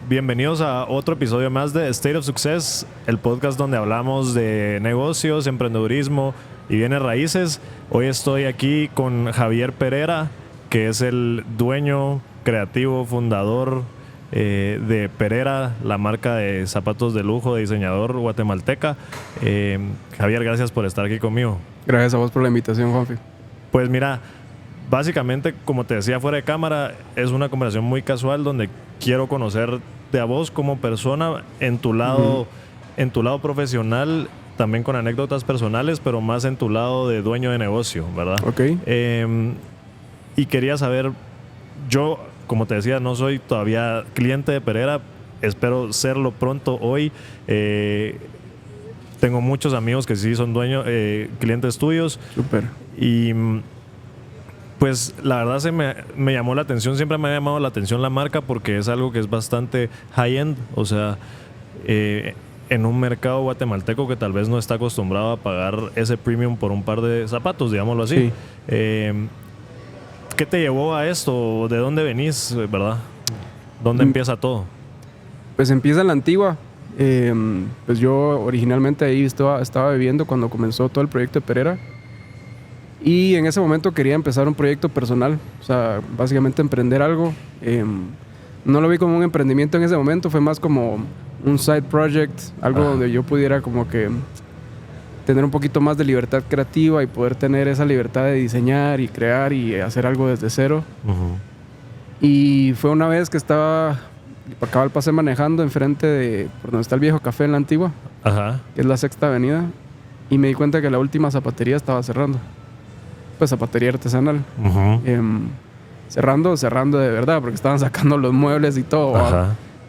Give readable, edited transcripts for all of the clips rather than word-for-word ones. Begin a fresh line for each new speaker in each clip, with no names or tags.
Bienvenidos a otro episodio más de State of Success, el podcast donde hablamos de negocios, emprendedurismo y bienes raíces. Hoy estoy aquí con Javier Pereira, que es el dueño, creativo, fundador de Pereira, la marca de zapatos de lujo de diseñador guatemalteca. Javier, gracias por estar aquí conmigo.
Gracias a vos por la invitación, Juanfi.
Pues mira, básicamente, como te decía fuera de cámara, es una conversación muy casual donde quiero conocerte a vos como persona en tu lado, en tu lado profesional, también con anécdotas personales, pero más en tu lado de dueño de negocio, ¿verdad?
Ok.
Y quería saber, yo, como te decía, no soy todavía cliente de Pereira, espero serlo pronto hoy. Tengo muchos amigos que sí son dueños, clientes tuyos.
Súper.
Y pues la verdad me llamó la atención, siempre me ha llamado la atención la marca porque es algo que es bastante high-end, o sea, en un mercado guatemalteco que tal vez no está acostumbrado a pagar ese premium por un par de zapatos, digámoslo así.
Sí.
¿Qué te llevó a esto? ¿De dónde venís, verdad? ¿Dónde empieza todo?
Pues empieza en la Antigua. Pues yo originalmente ahí estaba viviendo cuando comenzó todo el proyecto de Pereira. Y en ese momento quería empezar un proyecto personal, o sea, básicamente emprender algo. No lo vi como un emprendimiento en ese momento, fue más como un side project, algo donde yo pudiera como que tener un poquito más de libertad creativa y poder tener esa libertad de diseñar y crear y hacer algo desde cero. Y fue una vez que estaba, por cabal pasé manejando enfrente de por donde está el viejo café en la Antigua, que es la Sexta Avenida, y me di cuenta que la última zapatería estaba cerrando. Pues zapatería artesanal. Cerrando de verdad, porque estaban sacando los muebles y todo.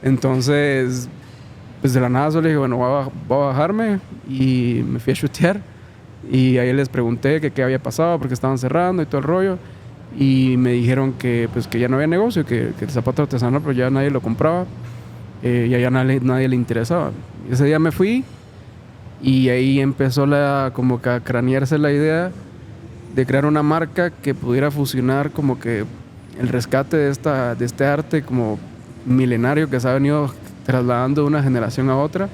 Entonces, pues de la nada solo dije, bueno, voy a bajarme, y me fui a chutear. Y ahí les pregunté que qué había pasado, porque estaban cerrando y todo el rollo. Y me dijeron que, pues, que ya no había negocio, que el zapato artesanal pues ya nadie lo compraba, y allá nadie le interesaba. Ese día me fui y ahí empezó como que a cranearse la idea de crear una marca que pudiera fusionar como que el rescate de este arte como milenario que se ha venido trasladando de una generación a otra,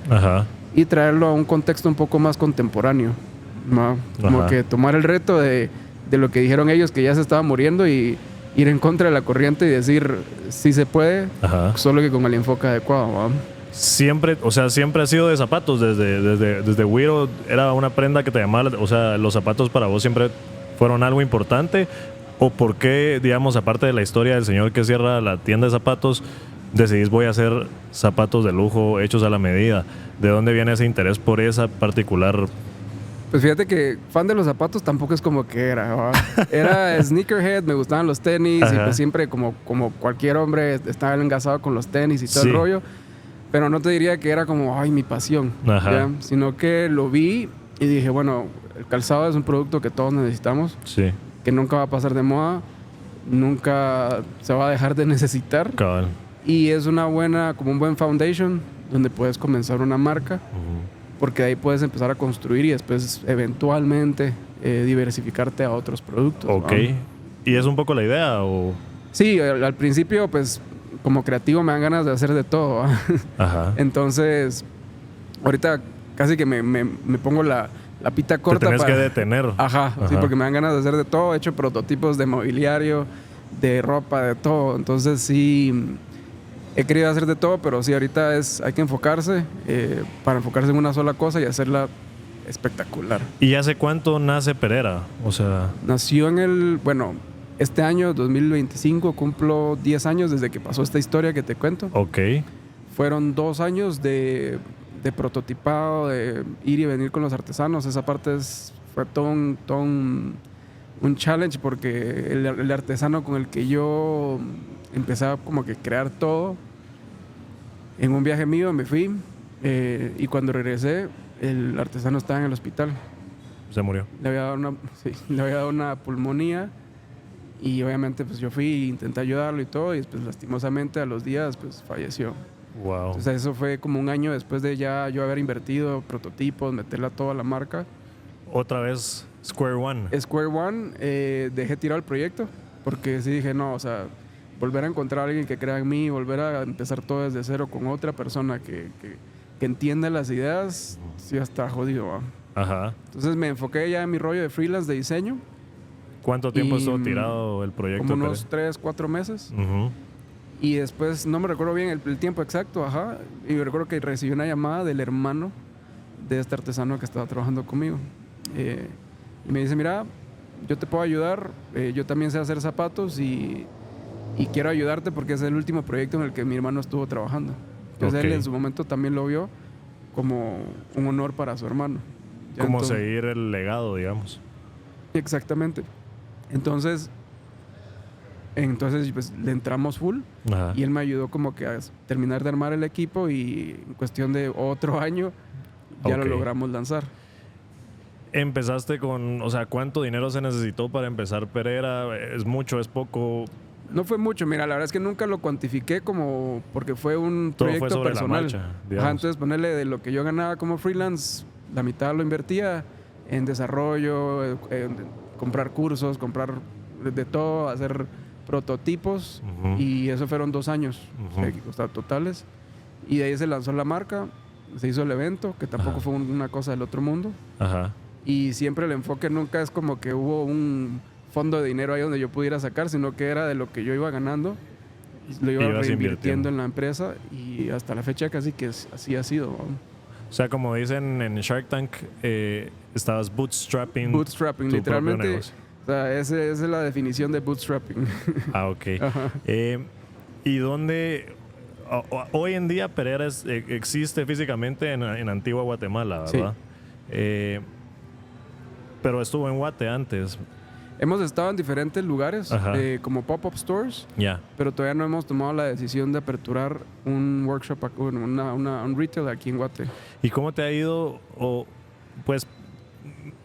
y traerlo a un contexto un poco más contemporáneo, ¿no? Como que tomar el reto de lo que dijeron ellos, que ya se estaba muriendo, y ir en contra de la corriente y decir sí se puede, solo que con el enfoque adecuado, ¿no?
Siempre ha sido de zapatos, desde Wiro era una prenda que te llamaba, o sea, los zapatos para vos siempre fueron algo importante. ¿O por qué, digamos, aparte de la historia del señor que cierra la tienda de zapatos, decidís voy a hacer zapatos de lujo hechos a la medida? ¿De dónde viene ese interés por esa particular?
Pues fíjate que fan de los zapatos tampoco es como que era. Era sneakerhead, me gustaban los tenis, y pues siempre como cualquier hombre estaba engasado con los tenis y todo el rollo. Pero no te diría que era como, ay, mi pasión, ¿ya? Sino que lo vi y dije, bueno, el calzado es un producto que todos necesitamos, que nunca va a pasar de moda, nunca se va a dejar de necesitar. Y es como un buen foundation donde puedes comenzar una marca, porque de ahí puedes empezar a construir y después eventualmente diversificarte a otros productos.
¿Y es un poco la idea? ¿O?
Sí, al principio pues como creativo me dan ganas de hacer de todo. Entonces ahorita casi que me pongo la pita corta.
Te tenés que detener.
Sí, porque me dan ganas de hacer de todo. He hecho prototipos de mobiliario, de ropa, de todo. Entonces sí, he querido hacer de todo, pero sí, ahorita hay que enfocarse para enfocarse en una sola cosa y hacerla espectacular.
¿Y hace cuánto nace Pereira? O sea,
nació este año, 2025, cumplo 10 años desde que pasó esta historia que te cuento. Fueron 2 años de prototipado, de ir y venir con los artesanos. Esa parte fue todo un challenge, porque el artesano con el que yo empecé a como que crear todo, en un viaje mío me fui, y cuando regresé el artesano estaba en el hospital.
Se murió.
Le había dado una pulmonía, y obviamente pues yo fui e intenté ayudarlo y todo, y después lastimosamente a los días pues falleció. Entonces eso fue como 1 año después de ya yo haber invertido prototipos, meterla toda la marca.
Otra vez Square One.
Dejé tirado el proyecto porque sí dije, no, o sea, volver a encontrar a alguien que crea en mí, volver a empezar todo desde cero con otra persona que entienda las ideas, sí está jodido, ¿va?
Ajá.
Entonces me enfoqué ya en mi rollo de freelance de diseño.
¿Cuánto tiempo estuvo tirado el proyecto?
Como unos 3, 4 meses.
Uh-huh.
Y después, no me recuerdo bien el tiempo exacto, ajá. Y me recuerdo que recibí una llamada del hermano de este artesano que estaba trabajando conmigo. Y me dice, mira, yo te puedo ayudar, yo también sé hacer zapatos y quiero ayudarte porque es el último proyecto en el que mi hermano estuvo trabajando. Entonces él en su momento también lo vio como un honor para su hermano.
Como seguir el legado, digamos.
Exactamente. Entonces pues le entramos full. Ajá. Y él me ayudó como que a terminar de armar el equipo y en cuestión de otro año ya lo logramos lanzar.
Empezaste con, o sea, ¿cuánto dinero se necesitó para empezar Pereira? ¿Es mucho, es poco?
No fue mucho, mira, la verdad es que nunca lo cuantifiqué como porque fue un
todo
proyecto
fue sobre
personal.
La marcha,
ajá, entonces ponerle de lo que yo ganaba como freelance, la mitad lo invertía en desarrollo, en comprar cursos, comprar de todo, hacer prototipos, uh-huh. Y eso fueron 2 años, uh-huh. O sea, totales. Y de ahí se lanzó la marca, se hizo el evento, que tampoco fue una cosa del otro mundo. Ajá. Y siempre el enfoque nunca es como que hubo un fondo de dinero ahí donde yo pudiera sacar, sino que era de lo que yo iba ganando, lo iba reinvirtiendo en la empresa y hasta la fecha casi que así ha sido. ¿No?
O sea, como dicen en Shark Tank, estabas bootstrapping.
Bootstrapping, literalmente. O sea, esa es la definición de bootstrapping.
Ah, ok. ¿Y dónde? Hoy en día Pereira existe físicamente en Antigua Guatemala, ¿verdad? Sí. Pero estuvo en Guate antes.
Hemos estado en diferentes lugares, como pop-up stores, pero todavía no hemos tomado la decisión de aperturar un workshop, un retail aquí en Guate.
¿Y cómo te ha ido? Pues,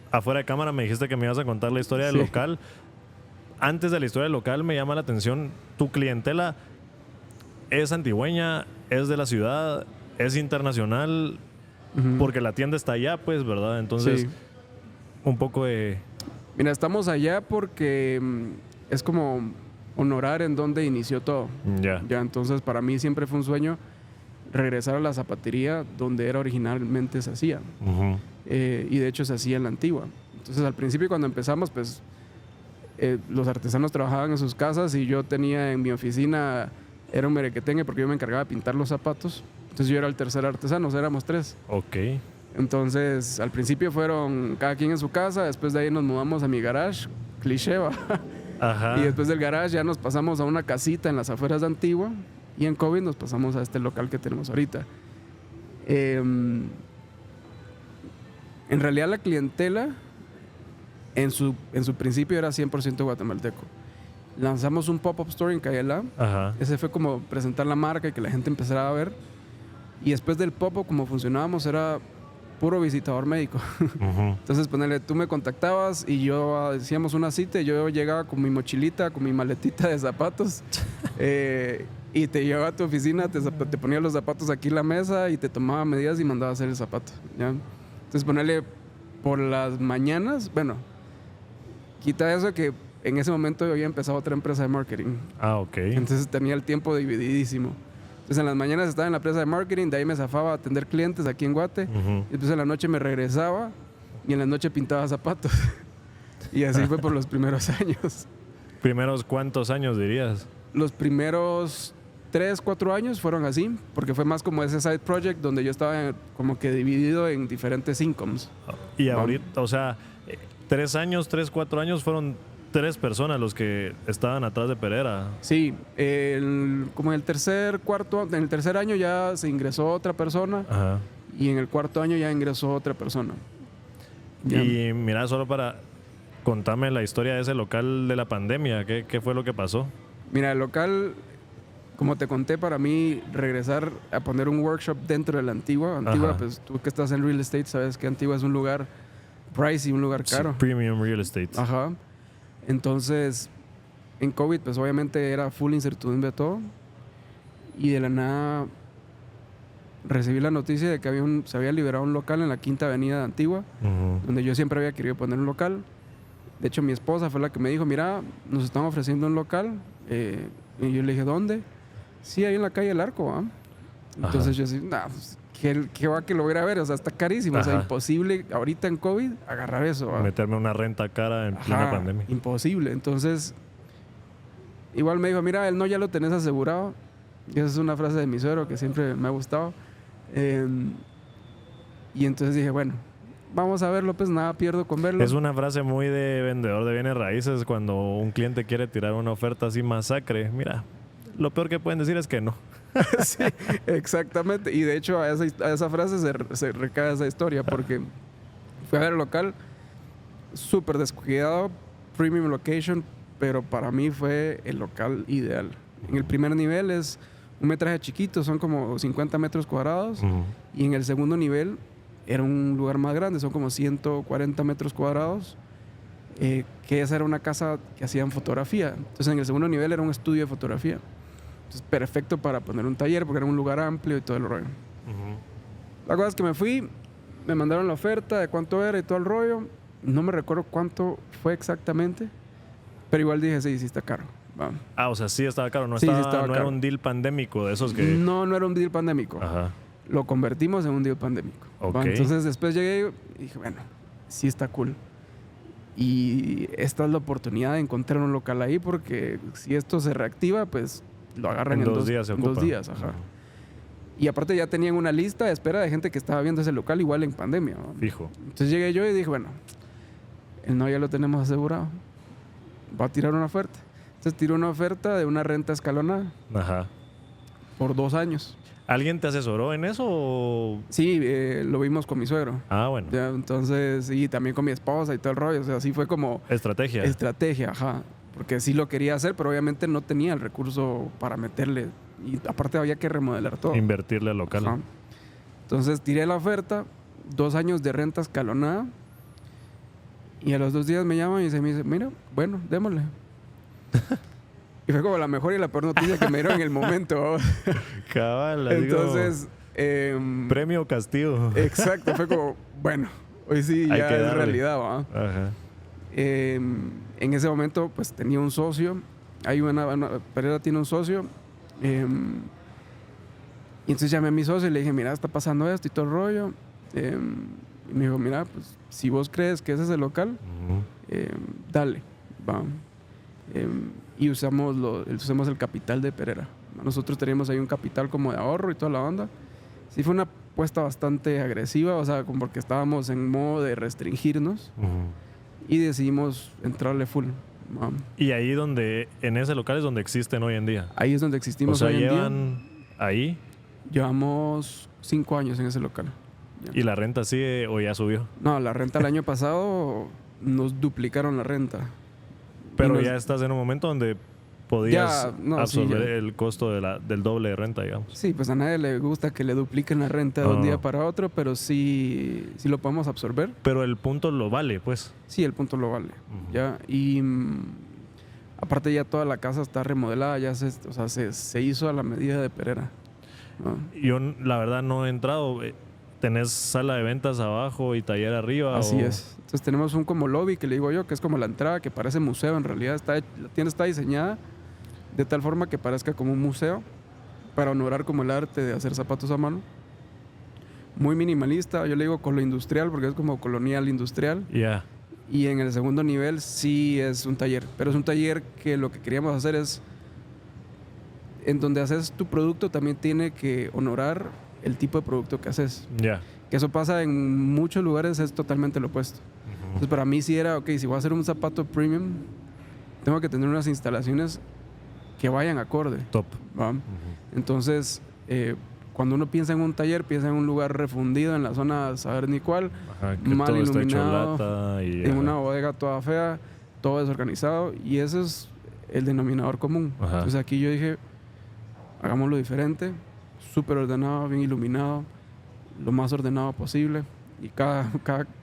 afuera de cámara me dijiste que me ibas a contar la historia del local. Antes de la historia del local me llama la atención, tu clientela es antigüeña, es de la ciudad, es internacional, porque la tienda está allá, pues, ¿verdad? Entonces, un poco de...
Mira, estamos allá porque es como honorar en donde inició todo. Ya, entonces para mí siempre fue un sueño regresar a la zapatería donde era originalmente se hacía. Uh-huh. Y de hecho se hacía en la Antigua. Entonces al principio cuando empezamos, pues los artesanos trabajaban en sus casas y yo tenía en mi oficina, era un merequetengue porque yo me encargaba de pintar los zapatos. Entonces yo era el tercer artesano, o sea, éramos 3.
Ok.
Entonces, al principio fueron cada quien en su casa, después de ahí nos mudamos a mi garage, cliché, ¿va? Ajá. Y después del garage ya nos pasamos a una casita en las afueras de Antigua y en COVID nos pasamos a este local que tenemos ahorita. En realidad la clientela en su principio era 100% guatemalteco. Lanzamos un pop-up store en Cayela. Ajá. Ese fue como presentar la marca y que la gente empezara a ver. Y después del pop-up, como funcionábamos, era puro visitador médico. Uh-huh. Entonces, ponele, tú me contactabas y yo hacíamos una cita y yo llegaba con mi mochilita, con mi maletita de zapatos y te llevaba a tu oficina, te ponía los zapatos aquí en la mesa y te tomaba medidas y mandaba a hacer el zapato, ¿ya? Entonces, ponele, por las mañanas, bueno, quita eso que en ese momento yo había empezado otra empresa de marketing.
Ah, ok.
Entonces tenía el tiempo divididísimo. Entonces en las mañanas estaba en la empresa de marketing, de ahí me zafaba a atender clientes aquí en Guate. Uh-huh. Y después en la noche me regresaba y en la noche pintaba zapatos. Y así fue por los primeros años.
¿Primeros cuántos años dirías?
Los primeros 3, 4 años fueron así, porque fue más como ese side project donde yo estaba como que dividido en diferentes incomes.
Y ahorita, o sea, 3 años, 3, 4 años fueron 3 personas los que estaban atrás de Pereira.
Sí, como en el tercer año ya se ingresó otra persona. Ajá. Y en el 4º año ya ingresó otra persona. Ya.
Y mira, solo para contarme la historia de ese local de la pandemia, ¿qué fue lo que pasó?
Mira, el local, como te conté, para mí regresar a poner un workshop dentro de la Antigua. Antigua, pues tú que estás en real estate sabes que Antigua es un lugar pricey, un lugar caro.
Sí, premium real estate.
Ajá. Entonces, en COVID, pues obviamente era full incertidumbre de todo. Y de la nada recibí la noticia de que se había liberado un local en la 5ª Avenida de Antigua, uh-huh. Donde yo siempre había querido poner un local. De hecho, mi esposa fue la que me dijo, mira, nos están ofreciendo un local, Y yo le dije, ¿dónde? Sí, ahí en la calle del Arco, ¿va? Entonces yo decía, nah, pues, ¿qué va que lo voy a ver? O sea, está carísimo.
Ajá.
O sea, imposible ahorita en COVID agarrar eso, ¿va?
Meterme una renta cara en plena pandemia.
Imposible. Entonces, igual me dijo, mira, el no ya lo tenés asegurado. Y esa es una frase de mi suegro que siempre me ha gustado. Y entonces dije, bueno, vamos a verlo, pues nada pierdo con verlo.
Es una frase muy de vendedor de bienes raíces cuando un cliente quiere tirar una oferta así masacre. Mira, lo peor que pueden decir es que no.
Sí, exactamente. Y de hecho a esa frase se recae esa historia porque fui a ver el local súper descuidado, premium location, pero para mí fue el local ideal. En el primer nivel es un metraje chiquito, son como 50 metros cuadrados. Y en el segundo nivel era un lugar más grande, son como 140 metros cuadrados, que esa era una casa que hacían fotografía. Entonces en el segundo nivel era un estudio de fotografía. Entonces perfecto para poner un taller porque era un lugar amplio y todo el rollo. La cosa es que me fui, me mandaron la oferta de cuánto era y todo el rollo. No me recuerdo cuánto fue exactamente, pero igual dije, sí está caro. Va.
O sea, sí estaba caro. No,
Sí,
estaba,
estaba
no
caro.
era un deal pandémico de esos que...
No era un deal pandémico.
Ajá.
Lo convertimos en un deal pandémico.
Ok.
¿Va? Entonces después llegué y dije, bueno, sí está cool. Y esta es la oportunidad de encontrar un local ahí porque si esto se reactiva, pues lo agarran
En 2 días se
en
ocupa.
2 días. Ajá. Y aparte ya tenían una lista de espera de gente que estaba viendo ese local igual en pandemia. ¿va?
Fijo.
Entonces llegué yo y dije, bueno, el no ya lo tenemos asegurado. Va a tirar una oferta. Entonces tiró una oferta de una renta escalonada
Ajá.
por 2 años.
¿Alguien te asesoró en eso o...?
Sí, lo vimos con mi suegro.
Bueno.
Ya, entonces, y también con mi esposa y todo el rollo. O sea, así fue como
Estrategia.
estrategia, ajá. Porque sí lo quería hacer, pero obviamente no tenía el recurso para meterle. Y aparte había que remodelar todo.
Invertirle al local.
Ajá. Entonces tiré la oferta, 2 años de renta escalonada. Y a los 2 días me llaman y me dice, mira, bueno, démosle. Y fue como la mejor y la peor noticia que me dieron en el momento.
Cabal. Así
Entonces...
como premio o castigo.
Exacto, fue como, bueno, hoy sí
Hay
ya
que
es
darle.
realidad, ¿va?
Ajá.
En ese momento, pues tenía un socio. Pereira tiene un socio. Y entonces llamé a mi socio y le dije, mira, está pasando esto y todo el rollo. Y me dijo, mira, pues si vos crees que ese es el local, dale, va. Y usamos el capital de Pereira. Nosotros teníamos ahí un capital como de ahorro y toda la onda. Sí fue una apuesta bastante agresiva, o sea, como porque estábamos en modo de restringirnos y decidimos entrarle full.
Y ahí en ese local es donde existen hoy en día.
Ahí es donde
O
existimos
sea,
hoy en día.
llevan ahí
Llevamos 5 años en ese local. Ya.
y la renta sigue o ya subió.
No, la renta el año pasado nos duplicaron la renta.
Pero
Y
ya estás en un momento donde podías
Ya, no, sí,
absorber
ya.
el costo del doble de renta, digamos.
Sí, pues a nadie le gusta que le dupliquen la renta de un día para otro, pero sí lo podemos absorber.
Pero el punto lo vale, pues.
Sí, el punto lo vale. ¿Ya? Y aparte ya toda la casa está remodelada, ya se hizo a la medida de Pereira. ¿No?
Yo, la verdad, no he entrado. ¿Tenés sala de ventas abajo y taller arriba?
Así es. Entonces tenemos un como lobby que le digo yo, que es como la entrada, que parece museo en realidad. La tienda está diseñada de tal forma que parezca como un museo para honorar como el arte de hacer zapatos a mano. Muy minimalista, yo le digo con lo industrial porque es como colonial industrial.
Ya.
Y en el segundo nivel sí es un taller, pero es un taller que lo que queríamos hacer es, en donde haces tu producto también tiene que honorar el tipo de producto que haces.
Ya.
Que eso pasa en muchos lugares, es totalmente lo opuesto. Entonces para mí sí era, ok, si voy a hacer un zapato premium, tengo que tener unas instalaciones que vayan acorde.
Top.
¿Va? Entonces, cuando uno piensa en un taller, piensa en un lugar refundido en la zona, saber ni cuál,
Ajá, que
mal
todo está hecho
iluminado,
lata y,
en una bodega toda fea, todo desorganizado, y ese es el denominador común.
Ajá.
Entonces aquí yo dije, hagámoslo diferente, súper ordenado, bien iluminado, lo más ordenado posible, y cada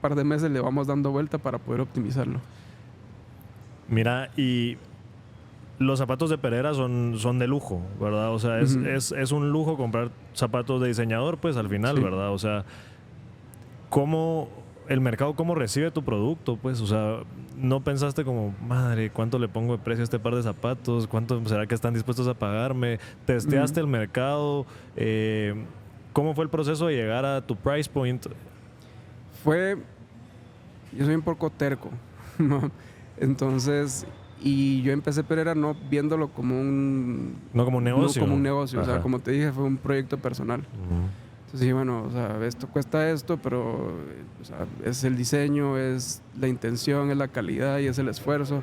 par de meses le vamos dando vuelta para poder optimizarlo.
Mira, y los zapatos de Pereira son de lujo, ¿verdad? O sea, es un lujo comprar zapatos de diseñador, pues al final,
Sí.
¿verdad? O sea, ¿cómo el mercado cómo recibe tu producto, pues, o sea, no pensaste como, madre, ¿cuánto le pongo de precio a este par de zapatos? ¿Cuánto será que están dispuestos a pagarme? ¿Testeaste el mercado? ¿Cómo fue el proceso de llegar a tu price point?
Yo soy un poco terco, ¿no? Entonces, y yo empecé Perera no viéndolo como un...
No como un negocio.
No como un negocio, o sea, como te dije, fue un proyecto personal. Entonces dije, bueno, o sea, esto cuesta esto, pero o sea, es el diseño, es la intención, es la calidad y es el esfuerzo.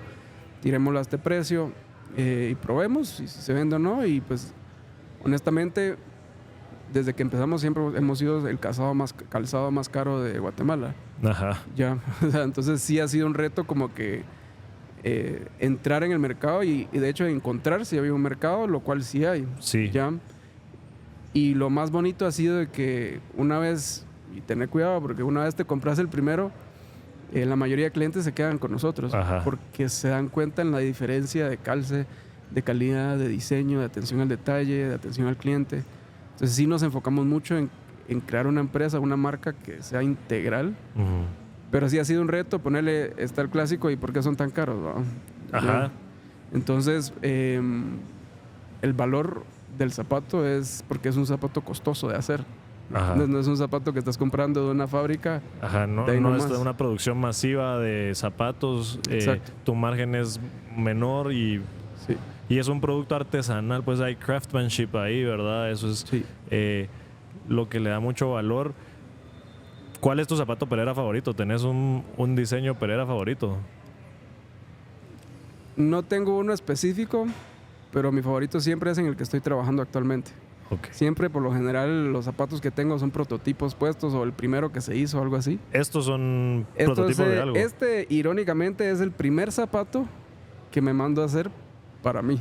Tirémoslo a este precio y probemos y si se vende o no. Y pues, honestamente, desde que empezamos siempre hemos sido el calzado más caro de Guatemala.
Ajá.
Ya, o sea, entonces sí ha sido un reto como que entrar en el mercado y de hecho encontrar si había un mercado, lo cual sí hay.
Sí.
Ya. Y lo más bonito ha sido de que una vez, y tener cuidado porque una vez te compras el primero, la mayoría de clientes se quedan con nosotros. Ajá. Porque se dan cuenta en la diferencia de calce, de calidad, de diseño, de atención al detalle, de atención al cliente. Entonces sí nos enfocamos mucho en crear una empresa, una marca que sea integral. Pero sí ha sido un reto ponerle, está el clásico y por qué son tan caros, ¿no?
Ajá.
Entonces, el valor del zapato es porque es un zapato costoso de hacer. No es un zapato que estás comprando de una fábrica.
Ajá, no es una producción masiva de zapatos. Tu margen es menor y es un producto artesanal, pues hay craftsmanship ahí, ¿verdad? Eso es lo que le da mucho valor. ¿Cuál es tu zapato Perera favorito? ¿Tenés un diseño Perera favorito?
No tengo uno específico, pero mi favorito siempre es en el que estoy trabajando actualmente.
Okay.
Siempre, por lo general, los zapatos que tengo son prototipos puestos o el primero que se hizo o algo así.
¿Estos son prototipos de algo?
Irónicamente, es el primer zapato que me mando a hacer para mí.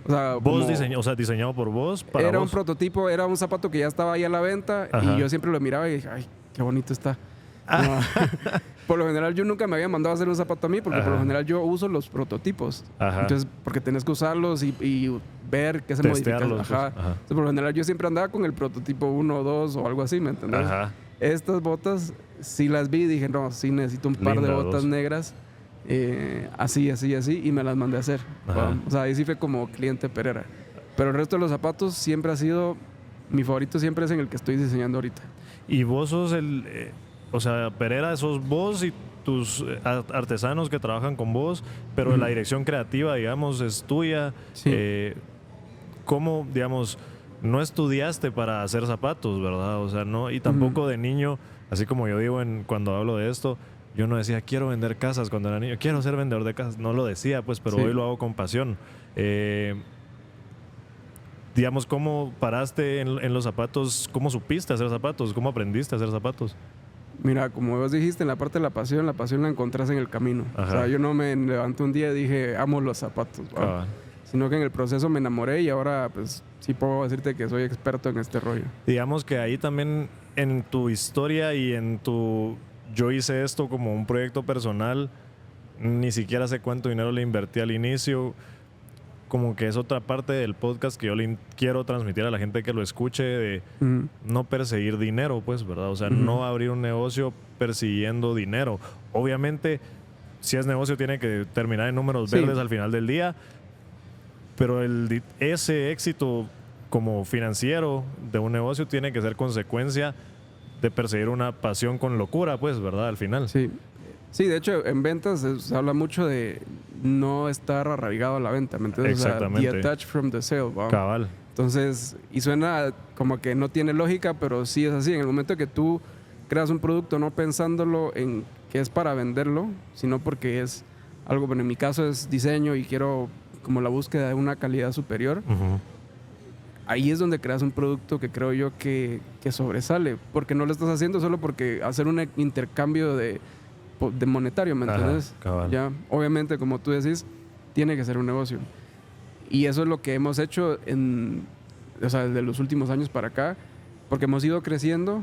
O sea,
diseñado por vos,
era un prototipo, era un zapato que ya estaba ahí a la venta. Ajá. Y yo siempre lo miraba y dije, ay, qué bonito está. No, por lo general yo nunca me había mandado a hacer un zapato a mí porque por lo general yo uso los prototipos. Ajá. Entonces, porque tenés que usarlos y ver qué se modifica. Ajá. Entonces, por lo general yo siempre andaba con el prototipo 1 o 2 o algo así, ¿me entendés? Ajá. Estas botas sí las vi y dije, no, sí necesito un par de botas negras. Así y me las mandé a hacer. O sea, ahí sí fue como cliente Perera. Pero el resto de los zapatos siempre ha sido, mi favorito siempre es en el que estoy diseñando ahorita.
Y vos sos o sea, Perera sos vos y tus artesanos que trabajan con vos, pero la dirección creativa, digamos, es tuya. Sí. ¿Cómo, digamos, no estudiaste para hacer zapatos, verdad? O sea, no, y tampoco de niño, así como yo digo cuando hablo de esto, yo no decía, quiero vender casas cuando era niño, quiero ser vendedor de casas. No lo decía, pues, pero hoy lo hago con pasión. Digamos, ¿cómo paraste en los zapatos? ¿Cómo supiste hacer zapatos? ¿Cómo aprendiste a hacer zapatos?
Mira, como vos dijiste, en la parte de la pasión la encontrás en el camino. Ajá. O sea, yo no me levanté un día y dije, amo los zapatos. Sino que en el proceso me enamoré y ahora, pues, sí puedo decirte que soy experto en este rollo.
Digamos que ahí también en tu historia y en tu... Yo hice esto como un proyecto personal, ni siquiera sé cuánto dinero le invertí al inicio. Como que es otra parte del podcast que yo le quiero transmitir a la gente que lo escuche, de no perseguir dinero, pues, ¿verdad? O sea, no abrir un negocio persiguiendo dinero. Obviamente, si es negocio tiene que terminar en números verdes al final del día, pero ese éxito como financiero de un negocio tiene que ser consecuencia de perseguir una pasión con locura, pues, ¿verdad? Al final.
Sí, de hecho, en ventas se habla mucho de no estar arraigado a la venta, ¿me entiendes?
Exactamente.
O sea, detached from the sale, ¿va?
Cabal.
Entonces, y suena como que no tiene lógica, pero sí es así. En el momento que tú creas un producto no pensándolo en que es para venderlo, sino porque es algo, bueno, en mi caso es diseño y quiero como la búsqueda de una calidad superior, ahí es donde creas un producto que creo yo que sobresale, porque no lo estás haciendo solo porque hacer un intercambio de monetario, ¿me entiendes? Ya, obviamente, como tú decís, tiene que ser un negocio. Y eso es lo que hemos hecho desde los últimos años para acá, porque hemos ido creciendo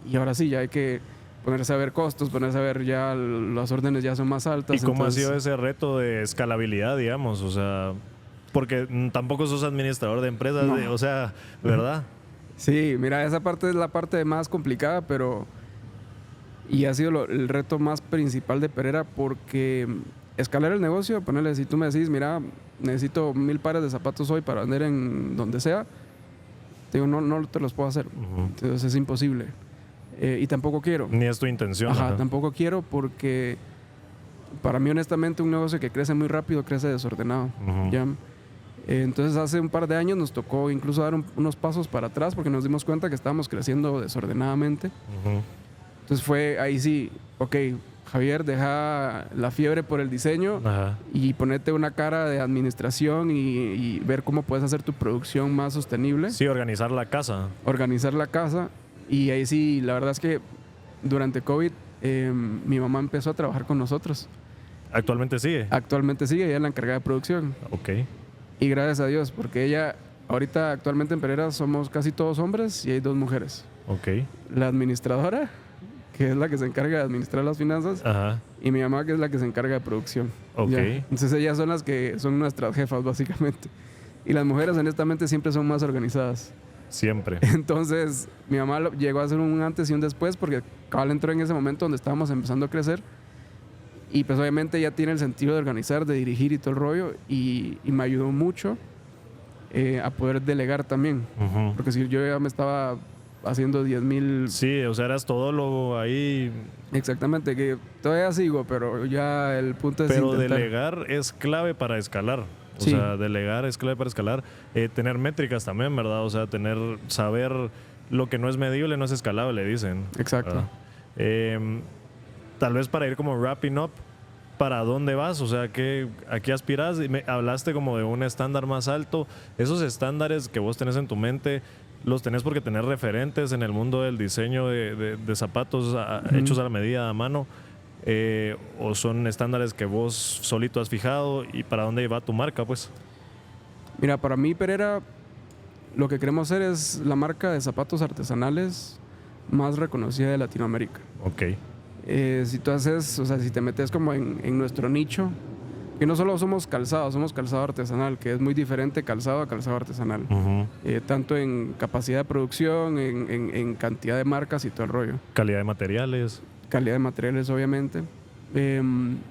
y ahora sí, ya hay que ponerse a ver costos, ponerse a ver ya las órdenes ya son más altas.
¿Y cómo ha sido ese reto de escalabilidad, digamos? O sea, porque tampoco sos administrador de empresas, o sea, ¿verdad?
Sí, mira, esa parte es la parte más complicada, pero Y ha sido el reto más principal de Perera porque escalar el negocio, ponerle, si tú me decís, mira, necesito 1,000 pares de zapatos hoy para vender en donde sea, te digo, no te los puedo hacer. Entonces es imposible. Y tampoco quiero.
Ni es tu intención.
Ajá, tampoco quiero porque para mí, honestamente, un negocio que crece muy rápido crece desordenado. ¿Ya? Entonces hace un par de años nos tocó incluso dar unos pasos para atrás porque nos dimos cuenta que estábamos creciendo desordenadamente. Entonces fue ahí sí, ok, Javier, deja la fiebre por el diseño y ponete una cara de administración y ver cómo puedes hacer tu producción más sostenible.
Sí, organizar la casa.
Organizar la casa. Y ahí sí, la verdad es que durante COVID mi mamá empezó a trabajar con nosotros.
¿Actualmente sigue?
Actualmente sigue, ella es la encargada de producción.
Ok.
Y gracias a Dios, porque ella, ahorita actualmente en Perera somos casi todos hombres y hay 2 mujeres.
Ok.
La administradora, que es la que se encarga de administrar las finanzas, y mi mamá, que es la que se encarga de producción.
Ok.
¿Ya? Entonces ellas son las que son nuestras jefas, básicamente. Y las mujeres, honestamente, siempre son más organizadas.
Siempre.
Entonces, mi mamá llegó a hacer un antes y un después porque cabal entró en ese momento donde estábamos empezando a crecer. Y pues obviamente ella tiene el sentido de organizar, de dirigir y todo el rollo. Y me ayudó mucho a poder delegar también. Porque si yo ya me estaba haciendo 10,000...
Sí, o sea, eras todólogo ahí.
Exactamente, que todavía sigo, pero ya el punto es
Pero
intentar.
delegar es clave para escalar. O sea, delegar es clave para escalar. Tener métricas también, ¿verdad? O sea, saber lo que no es medible no es escalable, dicen.
Exacto.
Tal vez para ir como wrapping up, ¿para dónde vas? O sea, ¿a qué aspiras? Hablaste como de un estándar más alto. Esos estándares que vos tenés en tu mente, ¿los tenés porque tenés referentes en el mundo del diseño de zapatos hechos a la medida, a mano? ¿O son estándares que vos solito has fijado? ¿Y para dónde va tu marca, pues?
Mira, para mí, Perera, lo que queremos hacer es la marca de zapatos artesanales más reconocida de Latinoamérica.
Ok.
Si tú haces, o sea, si te metes como en nuestro nicho, que no solo somos calzado artesanal, que es muy diferente calzado a calzado artesanal. Tanto en capacidad de producción, en cantidad de marcas y todo el rollo.
Calidad de materiales.
Calidad de materiales, obviamente. En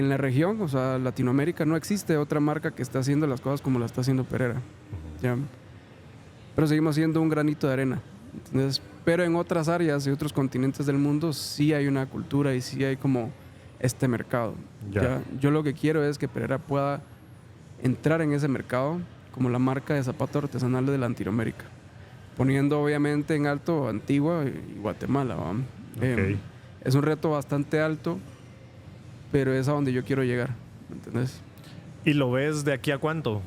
la región, o sea, Latinoamérica, no existe otra marca que esté haciendo las cosas como la está haciendo Perera. ¿Ya? Pero seguimos siendo un granito de arena. Entonces, pero en otras áreas y otros continentes del mundo sí hay una cultura y sí hay como este mercado. ¿Ya? Yo lo que quiero es que Perera pueda entrar en ese mercado como la marca de zapatos artesanales de Latinoamérica, poniendo obviamente en alto Antigua y Guatemala.
Okay.
Es un reto bastante alto, pero es a donde yo quiero llegar, ¿me entendés?
¿Y lo ves de aquí a cuánto?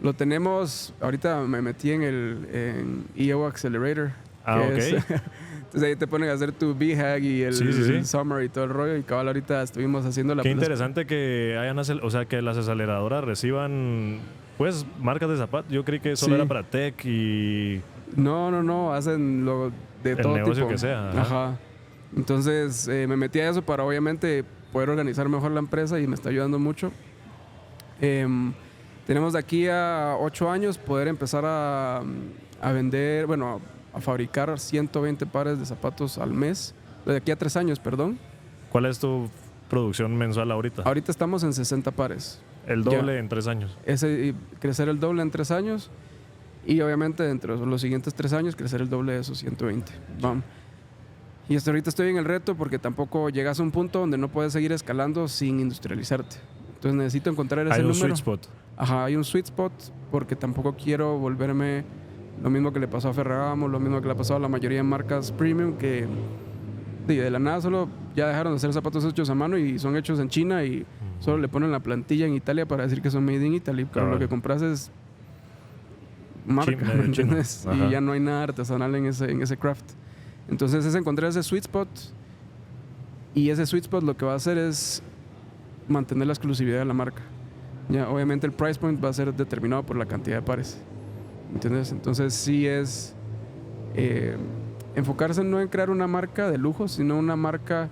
Lo tenemos, ahorita me metí en EO Accelerator.
Ok.
Entonces ahí te ponen a hacer tu BHAG y el Summer y todo el rollo. Y cabal, ahorita estuvimos haciendo la...
Qué interesante que hayan, o sea, que las aceleradoras reciban, pues, marcas de zapatos. Yo creí que solo era para tech y...
No, hacen lo de todo tipo.
El negocio que sea.
Ajá. Entonces me metí a eso para obviamente poder organizar mejor la empresa y me está ayudando mucho. Tenemos de aquí a 8 años poder empezar a vender, bueno, a fabricar 120 pares de zapatos al mes. De aquí a 3 años, perdón.
¿Cuál es tu producción mensual ahorita?
Ahorita estamos en 60 pares.
El doble en 3 años.
Crecer el doble en 3 años. Y obviamente dentro de los siguientes 3 años crecer el doble de esos 120. Vamos. Y hasta ahorita estoy en el reto porque tampoco llegas a un punto donde no puedes seguir escalando sin industrializarte. Entonces necesito encontrar ese número.
Hay un sweet spot.
Ajá, hay un sweet spot porque tampoco quiero volverme lo mismo que le pasó a Ferragamo, lo mismo que le ha pasado a la mayoría de marcas premium que de la nada solo ya dejaron de hacer zapatos hechos a mano y son hechos en China y solo le ponen la plantilla en Italia para decir que son made in Italy, pero lo que compras es marca, ¿me entiendes? Y ya no hay nada artesanal en ese craft. Entonces es encontrar ese sweet spot y ese sweet spot lo que va a hacer es mantener la exclusividad de la marca. Ya, obviamente el price point va a ser determinado por la cantidad de pares, ¿entiendes? Entonces sí es enfocarse no en crear una marca de lujo, sino una marca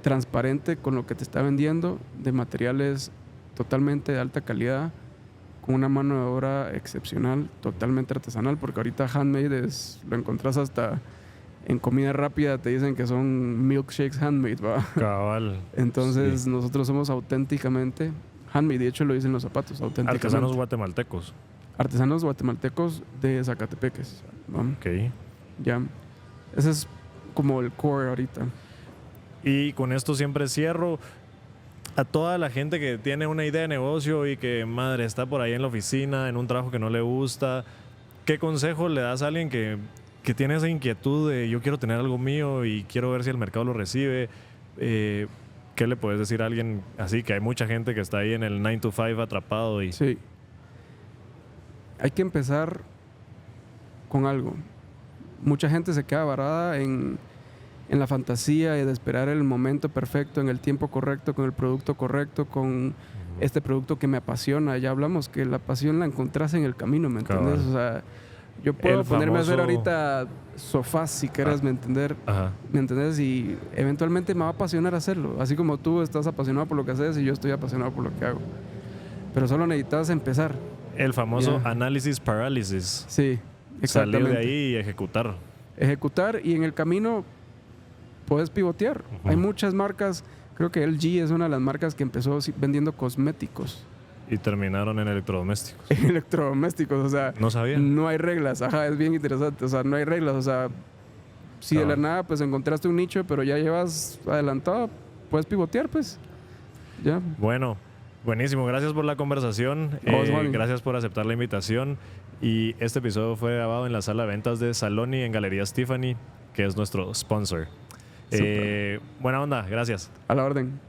transparente con lo que te está vendiendo, de materiales totalmente de alta calidad, con una mano de obra excepcional, totalmente artesanal, porque ahorita handmade lo encontrás hasta en comida rápida, te dicen que son milkshakes handmade, ¿va?
Cabal.
Entonces
Sí.
nosotros somos auténticamente handmade, de hecho lo dicen los zapatos, auténticamente.
Artesanos guatemaltecos.
Artesanos guatemaltecos de Zacatepeques, ¿va?
Ok.
Ya, ese es como el core ahorita.
Y con esto siempre cierro. A toda la gente que tiene una idea de negocio y que, madre, está por ahí en la oficina, en un trabajo que no le gusta, ¿qué consejo le das a alguien que tiene esa inquietud de yo quiero tener algo mío y quiero ver si el mercado lo recibe? ¿Qué le puedes decir a alguien así? Que hay mucha gente que está ahí en el 9 to 5 atrapado y...
Sí. Hay que empezar con algo. Mucha gente se queda varada en la fantasía y de esperar el momento perfecto, en el tiempo correcto, con el producto correcto, con este producto que me apasiona. Ya hablamos que la pasión la encontrás en el camino, ¿me entiendes?
Cabal.
O sea, yo puedo ponerme a hacer
famoso-
ahorita sofás si quieres, ¿me entender?
Ajá.
¿Me entendés? Y eventualmente me va a apasionar hacerlo. Así como tú estás apasionado por lo que haces y yo estoy apasionado por lo que hago. Pero solo necesitas empezar.
El famoso
Ya.
análisis parálisis.
Sí,
Salir
exactamente.
de ahí y ejecutar.
Ejecutar y en el camino puedes pivotear.
Ujú.
Hay muchas marcas. Creo que LG es una de las marcas que empezó vendiendo cosméticos.
Y terminaron en electrodomésticos.
Electrodomésticos, o sea,
No sabía.
no hay reglas. Ajá, es bien interesante. O sea, no hay reglas. O sea, si de la nada pues encontraste un nicho, pero ya llevas adelantado, puedes pivotear, pues. Ya.
Bueno, buenísimo. Gracias por la conversación.
Juan.
Gracias por aceptar la invitación. Y este episodio fue grabado en la sala de ventas de Saloni en Galerías Tiffany, que es nuestro sponsor.
Súper.
Buena onda. Gracias.
A la orden.